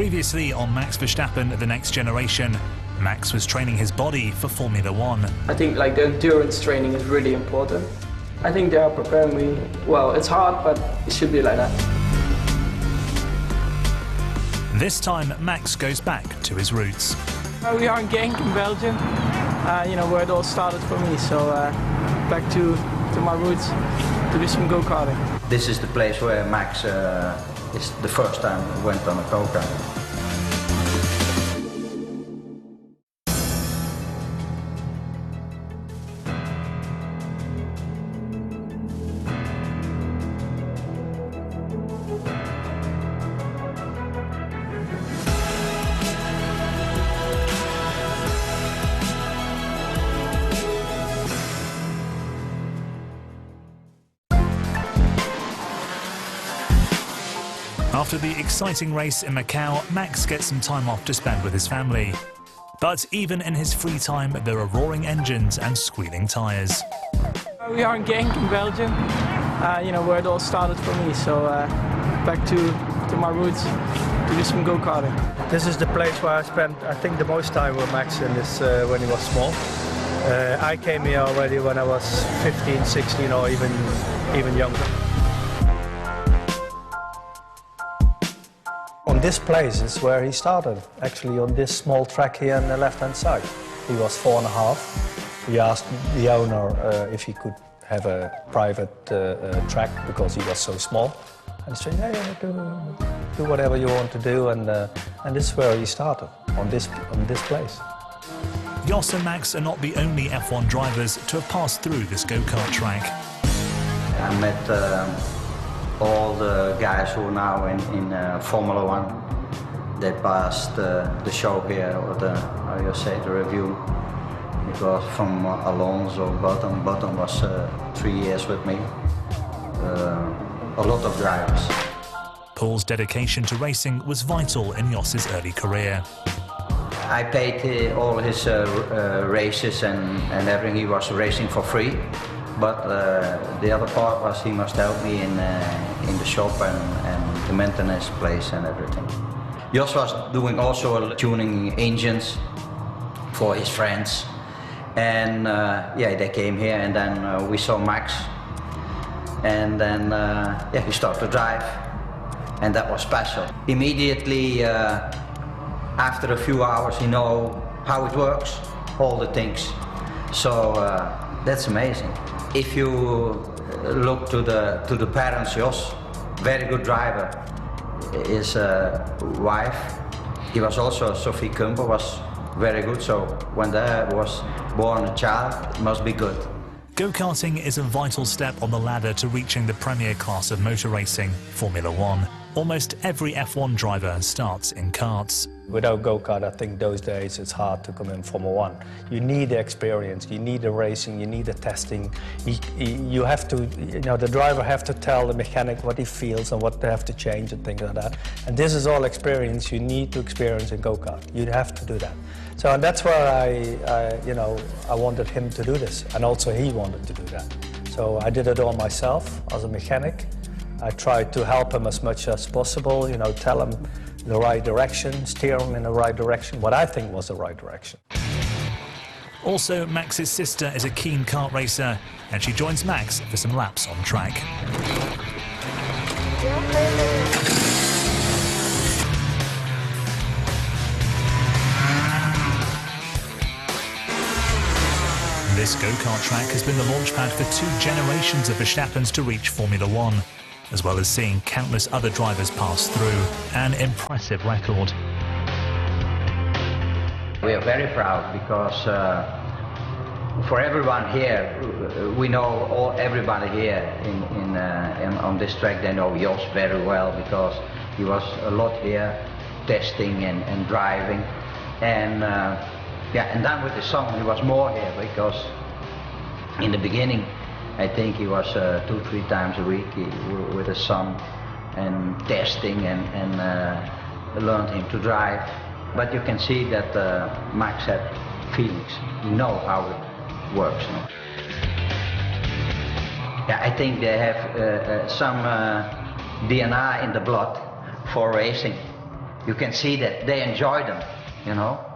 Previously on Max Verstappen, the next generation, Max was training his body for Formula 1. I think the endurance training is really important. I think they are preparing me well. It's hard, but it should be like that. This time, Max goes back to his roots. We are in Genk in Belgium, where it all started for me. So back to my roots to do some go-karting. This is the place where Max is the first time he went on a go-kart. After the exciting race in Macau, Max gets some time off to spend with his family. But even in his free time, there are roaring engines and squealing tyres. We are in Genk in Belgium, where it all started for me. So back to my roots to do some go-karting. This is the place where I spent, I think, the most time with Max in this, when he was small. I came here already when I was 15, 16, or even younger. This place is where he started, actually on this small track here on the left-hand side. He was 4.5. He asked the owner if he could have a private track because he was so small. And he said, yeah, do whatever you want to do, and this is where he started, on this place. Jos and Max are not the only F1 drivers to have passed through this go-kart track. I met all the guys who are now in Fórmula 1. They passed the show here, or the review. It was from Alonso, Button was 3 years with me. A lot of drivers. Paul's dedication to racing was vital in Jos's early career. I paid all his races and everything. He was racing for free. But the other part was he must help me in the shop and the maintenance place and everything. Jos was doing also tuning engines for his friends. And they came here, and then we saw Max. And then he started to drive. And that was special. Immediately, after a few hours, he knows how it works, all the things. So that's amazing. If you look to the parents, Jos, very good driver. His wife, he was also, Sophie Kumper, was very good. So when there was born a child, it must be good. Go-karting is a vital step on the ladder to reaching the premier class of motor racing, Formula 1. Almost every F1 driver starts in karts. Without go-kart, I think those days it's hard to come in Formula 1. You need the experience, you need the racing, you need the testing. You have to, the driver have to tell the mechanic what he feels and what they have to change and things like that. And this is all experience you need to experience in go-kart. You have to do that. So and that's where I wanted him to do this, and also he wanted to do that. So I did it all myself as a mechanic. I tried to help him as much as possible, tell him the right direction, steer him in the right direction, what I think was the right direction. Also, Max's sister is a keen kart racer, and she joins Max for some laps on track. This go-kart track has been the launchpad for 2 generations of Verstappens to reach Formula 1, as well as seeing countless other drivers pass through. An impressive record. We are very proud because for everyone here, we know everybody here on this track. They know Jos very well because he was a lot here testing and driving. And and then with the son, he was more here because in the beginning, I think he was 2-3 times a week with his son and testing and learned him to drive. But you can see that Max had feelings. He knows how it works. Yeah, I think they have some DNA in the blood for racing. you can see that they enjoy them, you know.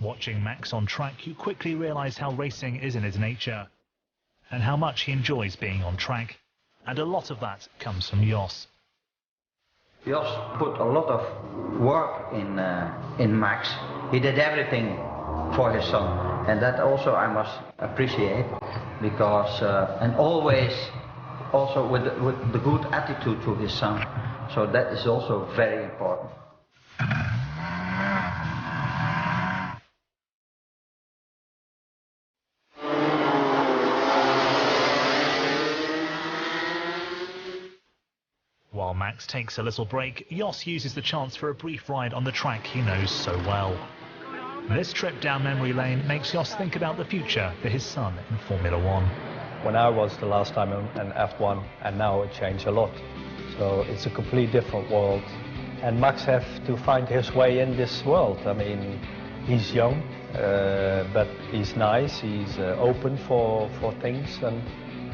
Watching Max on track, you quickly realise how racing is in his nature and how much he enjoys being on track. And a lot of that comes from Jos. Jos put a lot of work in Max. He did everything for his son, and that also I must appreciate, because and always also with the good attitude to his son. So that is also very important. While Max takes a little break, Jos uses the chance for a brief ride on the track he knows so well. This trip down memory lane makes Jos think about the future for his son in Formula 1. When I was the last time in F1, and now it changed a lot. So it's a completely different world. And Max has to find his way in this world. I mean, he's young, but he's nice, he's open for things, and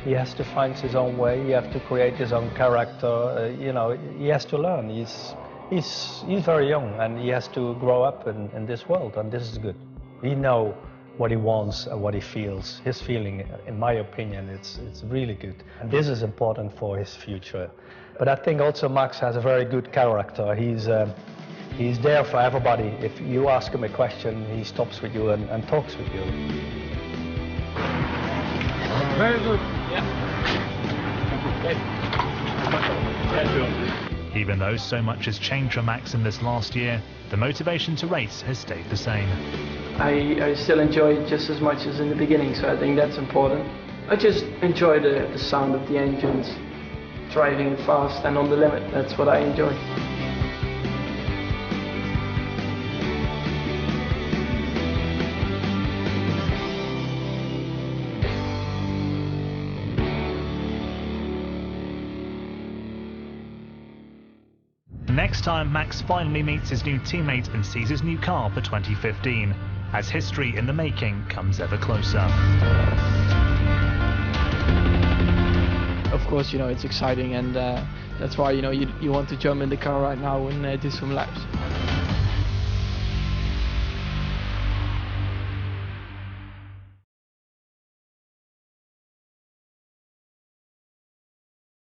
he has to find his own way. He has to create his own character. You know, he has to learn. He's very young, and he has to grow up in this world, and this is good. He knows what he wants and what he feels. His feeling, in my opinion, it's really good. And this is important for his future. But I think also Max has a very good character. He's there for everybody. If you ask him a question, he stops with you and talks with you. Very good. Yeah. Even though so much has changed for Max in this last year, the motivation to race has stayed the same. I still enjoy it just as much as in the beginning, so I think that's important. I just enjoy the sound of the engines, driving it fast and on the limit. That's what I enjoy. Next time, Max finally meets his new teammate and sees his new car for 2015, as history in the making comes ever closer. Of course, you know, it's exciting, and that's why, you know, you want to jump in the car right now and do some laps.